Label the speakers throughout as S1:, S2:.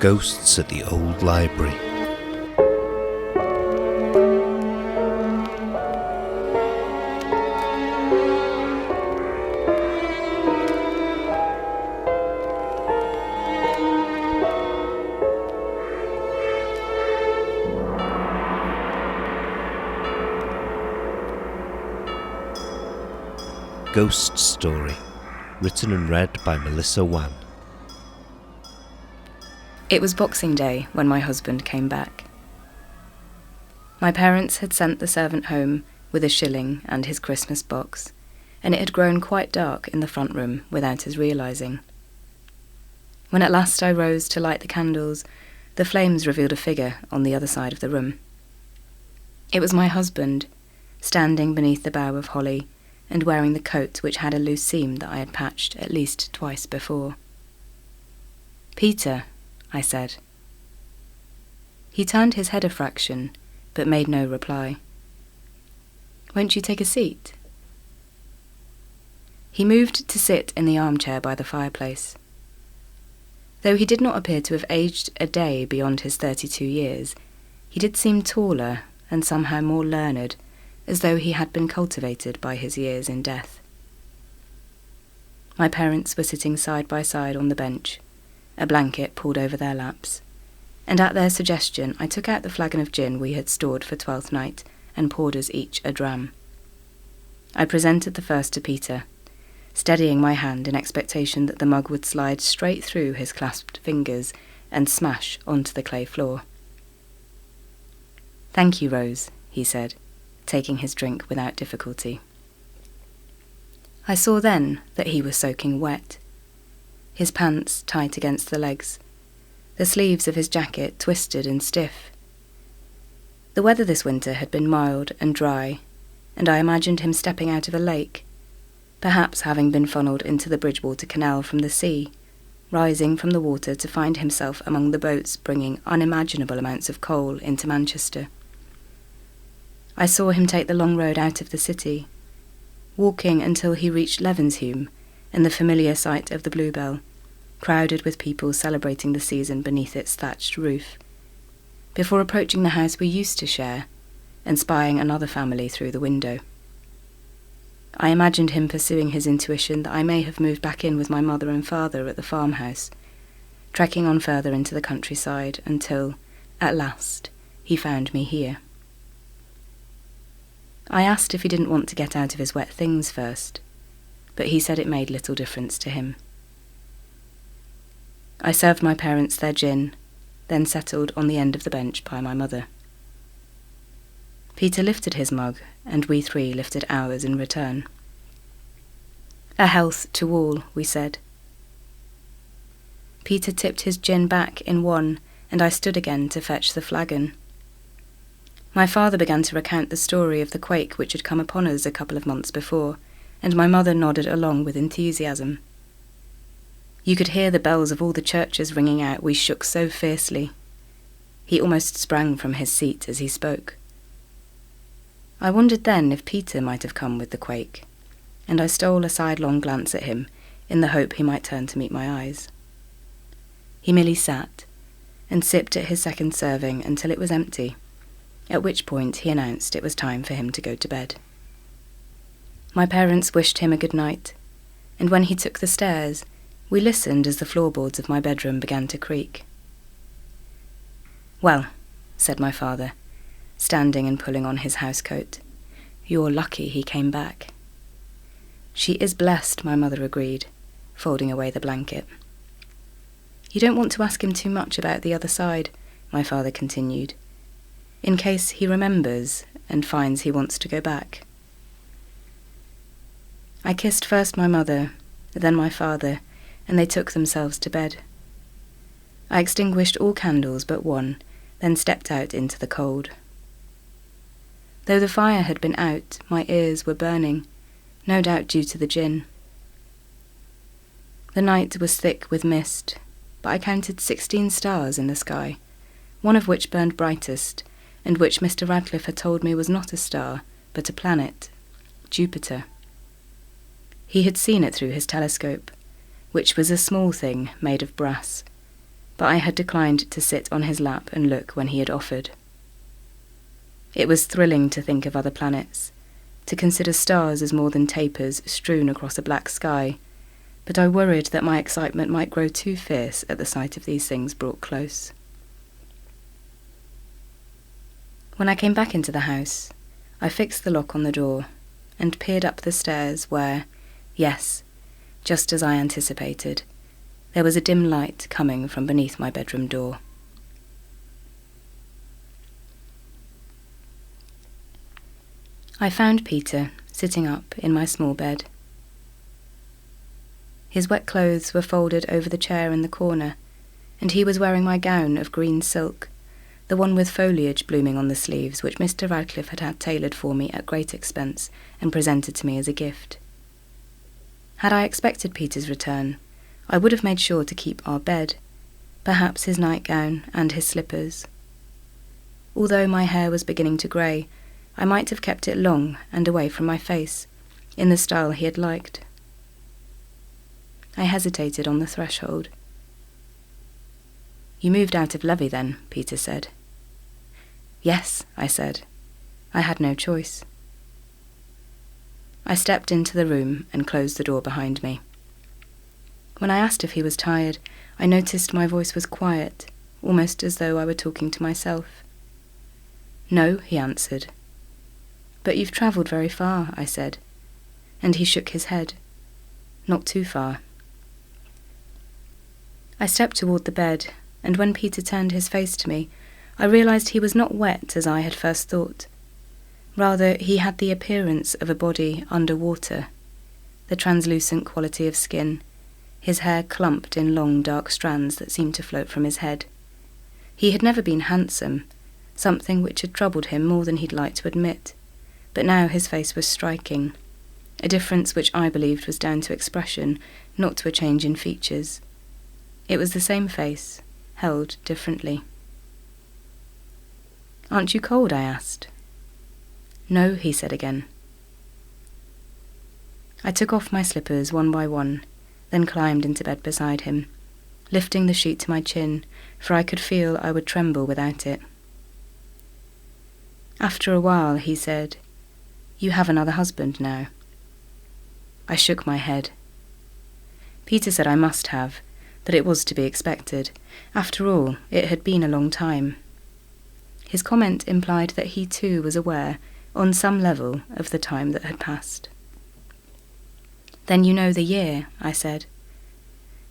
S1: Ghosts at the Old Library. Ghost Story, written and read by Melissa Wan.
S2: It was Boxing Day when my husband came back. My parents had sent the servant home with a shilling and his Christmas box, and it had grown quite dark in the front room without his realising. When at last I rose to light the candles, the flames revealed a figure on the other side of the room. It was my husband, standing beneath the bough of holly, and wearing the coat which had a loose seam that I had patched at least twice before. "Peter," I said. He turned his head a fraction, but made no reply. "Won't you take a seat?" He moved to sit in the armchair by the fireplace. Though he did not appear to have aged a day beyond his 32 years, he did seem taller and somehow more learned, as though he had been cultivated by his years in death. My parents were sitting side by side on the bench, a blanket pulled over their laps, and at their suggestion I took out the flagon of gin we had stored for Twelfth Night and poured us each a dram. I presented the first to Peter, steadying my hand in expectation that the mug would slide straight through his clasped fingers and smash onto the clay floor. "Thank you, Rose," he said, taking his drink without difficulty. I saw then that he was soaking wet, his pants tight against the legs, the sleeves of his jacket twisted and stiff. The weather this winter had been mild and dry, and I imagined him stepping out of a lake, perhaps having been funnelled into the Bridgewater Canal from the sea, rising from the water to find himself among the boats bringing unimaginable amounts of coal into Manchester. I saw him take the long road out of the city, walking until he reached Levenshulme and the familiar sight of the Bluebell, crowded with people celebrating the season beneath its thatched roof, before approaching the house we used to share and spying another family through the window. I imagined him pursuing his intuition that I may have moved back in with my mother and father at the farmhouse, trekking on further into the countryside until, at last, he found me here. I asked if he didn't want to get out of his wet things first, but he said it made little difference to him. I served my parents their gin, then settled on the end of the bench by my mother. Peter lifted his mug, and we three lifted ours in return. "A health to all," we said. Peter tipped his gin back in one, and I stood again to fetch the flagon. My father began to recount the story of the quake which had come upon us a couple of months before, and my mother nodded along with enthusiasm. You could hear the bells of all the churches ringing out, we shook so fiercely. He almost sprang from his seat as he spoke. I wondered then if Peter might have come with the quake, and I stole a sidelong glance at him in the hope he might turn to meet my eyes. He merely sat and sipped at his second serving until it was empty, at which point he announced it was time for him to go to bed. My parents wished him a good night, and when he took the stairs, we listened as the floorboards of my bedroom began to creak. "Well," said my father, standing and pulling on his housecoat, "you're lucky he came back." "She is blessed," my mother agreed, folding away the blanket. "You don't want to ask him too much about the other side," my father continued, "in case he remembers and finds he wants to go back." I kissed first my mother, then my father, and they took themselves to bed. I extinguished all candles but one, then stepped out into the cold. Though the fire had been out, my ears were burning, no doubt due to the gin. The night was thick with mist, but I counted 16 stars in the sky, one of which burned brightest, and which Mr. Radcliffe had told me was not a star, but a planet, Jupiter. He had seen it through his telescope, which was a small thing made of brass, but I had declined to sit on his lap and look when he had offered. It was thrilling to think of other planets, to consider stars as more than tapers strewn across a black sky, but I worried that my excitement might grow too fierce at the sight of these things brought close. When I came back into the house, I fixed the lock on the door and peered up the stairs where, yes, just as I anticipated, there was a dim light coming from beneath my bedroom door. I found Peter sitting up in my small bed. His wet clothes were folded over the chair in the corner, and he was wearing my gown of green silk, the one with foliage blooming on the sleeves which Mr. Radcliffe had had tailored for me at great expense and presented to me as a gift. Had I expected Peter's return, I would have made sure to keep our bed, perhaps his nightgown and his slippers. Although my hair was beginning to grey, I might have kept it long and away from my face, in the style he had liked. I hesitated on the threshold. "You moved out of Levy then," Peter said. "Yes," I said. I had no choice. I stepped into the room and closed the door behind me. When I asked if he was tired, I noticed my voice was quiet, almost as though I were talking to myself. "No," he answered. "But you've travelled very far," I said, and he shook his head. "Not too far." I stepped toward the bed, and when Peter turned his face to me, I realised he was not wet as I had first thought. Rather, he had the appearance of a body under water, the translucent quality of skin, his hair clumped in long dark strands that seemed to float from his head. He had never been handsome, something which had troubled him more than he'd like to admit, but now his face was striking, a difference which I believed was down to expression, not to a change in features. It was the same face, held differently. "Aren't you cold?" I asked. "No," he said again. I took off my slippers one by one, then climbed into bed beside him, lifting the sheet to my chin, for I could feel I would tremble without it. After a while, he said, "You have another husband now." I shook my head. Peter said I must have, that it was to be expected. After all, it had been a long time. His comment implied that he too was aware, on some level, of the time that had passed. "Then you know the year," I said,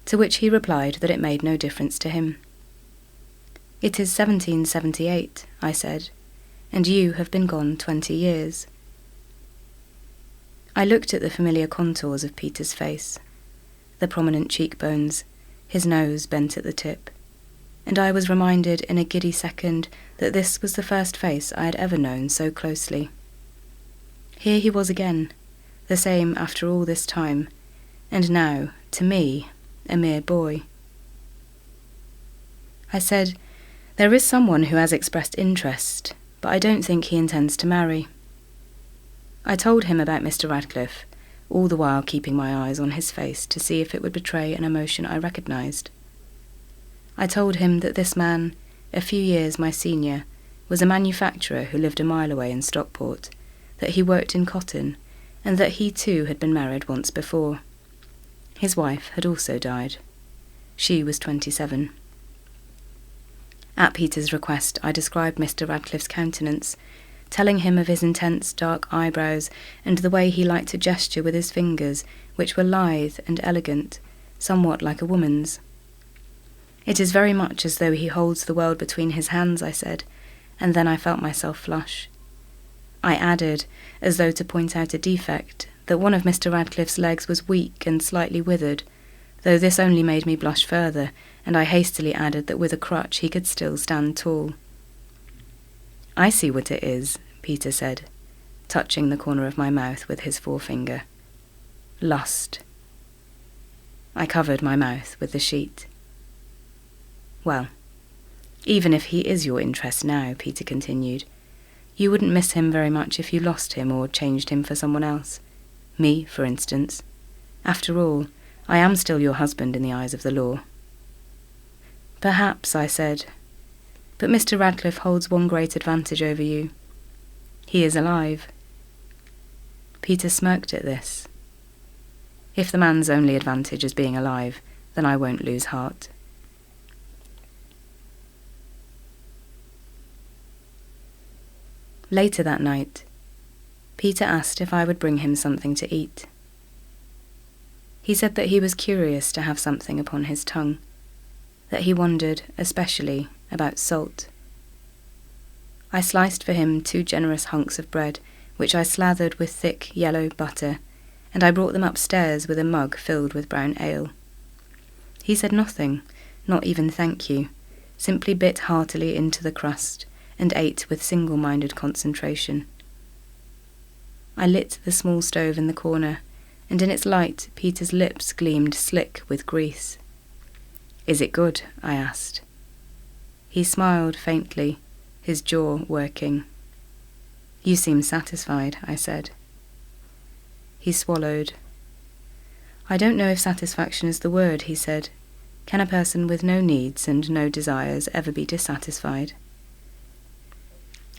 S2: to which he replied that it made no difference to him. "It is 1778, I said, "and you have been gone 20 years. I looked at the familiar contours of Peter's face, the prominent cheekbones, his nose bent at the tip, and I was reminded in a giddy second that this was the first face I had ever known so closely. Here he was again, the same after all this time, and now, to me, a mere boy. I said, "There is someone who has expressed interest, but I don't think he intends to marry." I told him about Mr. Radcliffe, all the while keeping my eyes on his face to see if it would betray an emotion I recognised. I told him that this man, a few years my senior, was a manufacturer who lived a mile away in Stockport, that he worked in cotton, and that he too had been married once before. His wife had also died. She was 27. At Peter's request, I described Mr. Radcliffe's countenance, telling him of his intense dark eyebrows and the way he liked to gesture with his fingers, which were lithe and elegant, somewhat like a woman's. "It is very much as though he holds the world between his hands," I said, and then I felt myself flush. I added, as though to point out a defect, that one of Mr. Radcliffe's legs was weak and slightly withered, though this only made me blush further, and I hastily added that with a crutch he could still stand tall. "I see what it is," Peter said, touching the corner of my mouth with his forefinger. "Lust." I covered my mouth with the sheet. "Well, even if he is your interest now," Peter continued, "you wouldn't miss him very much if you lost him or changed him for someone else. Me, for instance. After all, I am still your husband in the eyes of the law." "Perhaps," I said, "but Mr. Radcliffe holds one great advantage over you. He is alive." Peter smirked at this. If the man's only advantage is being alive, then I won't lose heart. Later that night, Peter asked if I would bring him something to eat. He said that he was curious to have something upon his tongue, that he wondered especially about salt. I sliced for him 2 generous hunks of bread, which I slathered with thick yellow butter, and I brought them upstairs with a mug filled with brown ale. He said nothing, not even thank you, simply bit heartily into the crust, and ate with single-minded concentration. I lit the small stove in the corner, and in its light Peter's lips gleamed slick with grease. "Is it good?" I asked. He smiled faintly, his jaw working. "You seem satisfied," I said. He swallowed. "I don't know if satisfaction is the word," he said. "Can a person with no needs and no desires ever be dissatisfied?"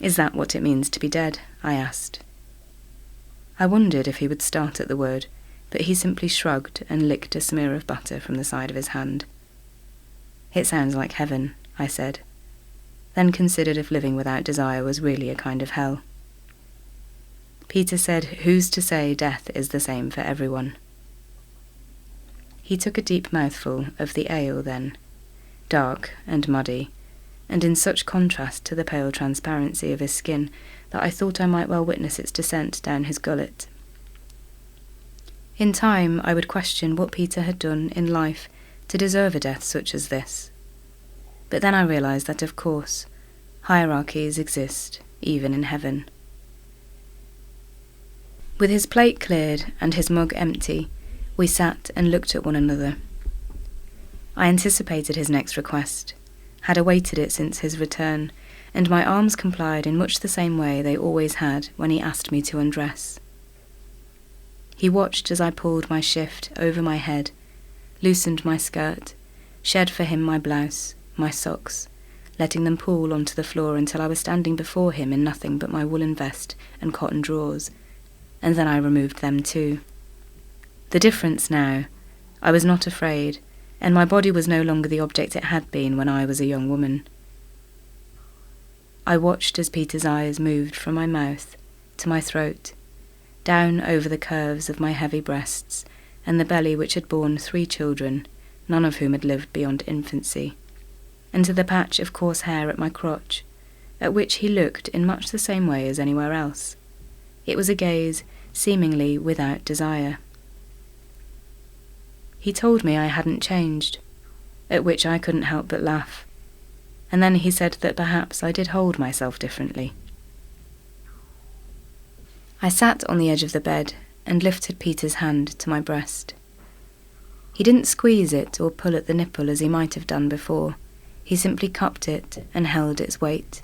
S2: "Is that what it means to be dead?" I asked. I wondered if he would start at the word, but he simply shrugged and licked a smear of butter from the side of his hand. "It sounds like heaven," I said, then considered if living without desire was really a kind of hell. Peter said, "Who's to say death is the same for everyone?" He took a deep mouthful of the ale then, dark and muddy, and in such contrast to the pale transparency of his skin that I thought I might well witness its descent down his gullet. In time I would question what Peter had done in life to deserve a death such as this. But then I realised that, of course, hierarchies exist, even in heaven. With his plate cleared and his mug empty, we sat and looked at one another. I anticipated his next request, had awaited it since his return, and my arms complied in much the same way they always had when he asked me to undress. He watched as I pulled my shift over my head, loosened my skirt, shed for him my blouse, my socks, letting them pool onto the floor until I was standing before him in nothing but my woolen vest and cotton drawers, and then I removed them too. The difference now, I was not afraid, and my body was no longer the object it had been when I was a young woman. I watched as Peter's eyes moved from my mouth to my throat, down over the curves of my heavy breasts and the belly which had borne 3 children, none of whom had lived beyond infancy, and to the patch of coarse hair at my crotch, at which he looked in much the same way as anywhere else. It was a gaze seemingly without desire. He told me I hadn't changed, at which I couldn't help but laugh, and then he said that perhaps I did hold myself differently. I sat on the edge of the bed and lifted Peter's hand to my breast. He didn't squeeze it or pull at the nipple as he might have done before. He simply cupped it and held its weight.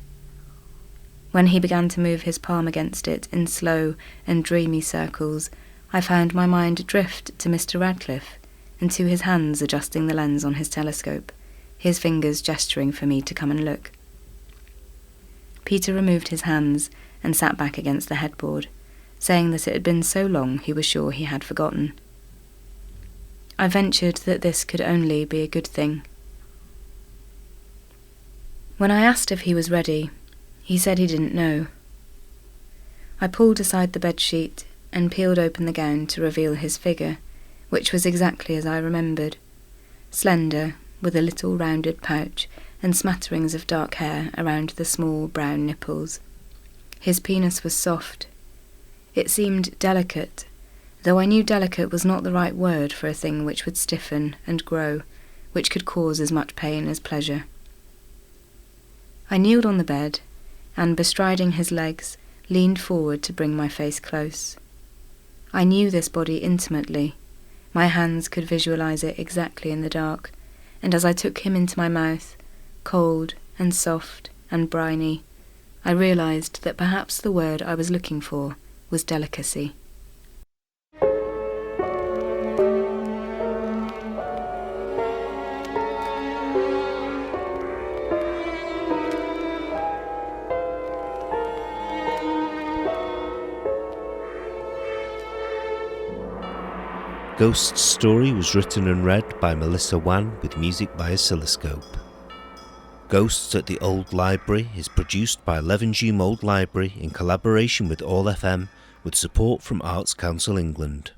S2: When he began to move his palm against it in slow and dreamy circles, I found my mind drift to Mr. Radcliffe and to his hands adjusting the lens on his telescope, his fingers gesturing for me to come and look. Peter removed his hands and sat back against the headboard, saying that it had been so long he was sure he had forgotten. I ventured that this could only be a good thing. When I asked if he was ready, he said he didn't know. I pulled aside the bedsheet and peeled open the gown to reveal his figure, which was exactly as I remembered, slender, with a little rounded pouch and smatterings of dark hair around the small brown nipples. His penis was soft. It seemed delicate, though I knew delicate was not the right word for a thing which would stiffen and grow, which could cause as much pain as pleasure. I kneeled on the bed, and bestriding his legs, leaned forward to bring my face close. I knew this body intimately. My hands could visualize it exactly in the dark, and as I took him into my mouth, cold and soft and briny, I realized that perhaps the word I was looking for was delicacy.
S1: Ghost's story was written and read by Melissa Wan with music by Oscilloscope. Ghosts at the Old Library is produced by Levenshulme Old Library in collaboration with All FM with support from Arts Council England.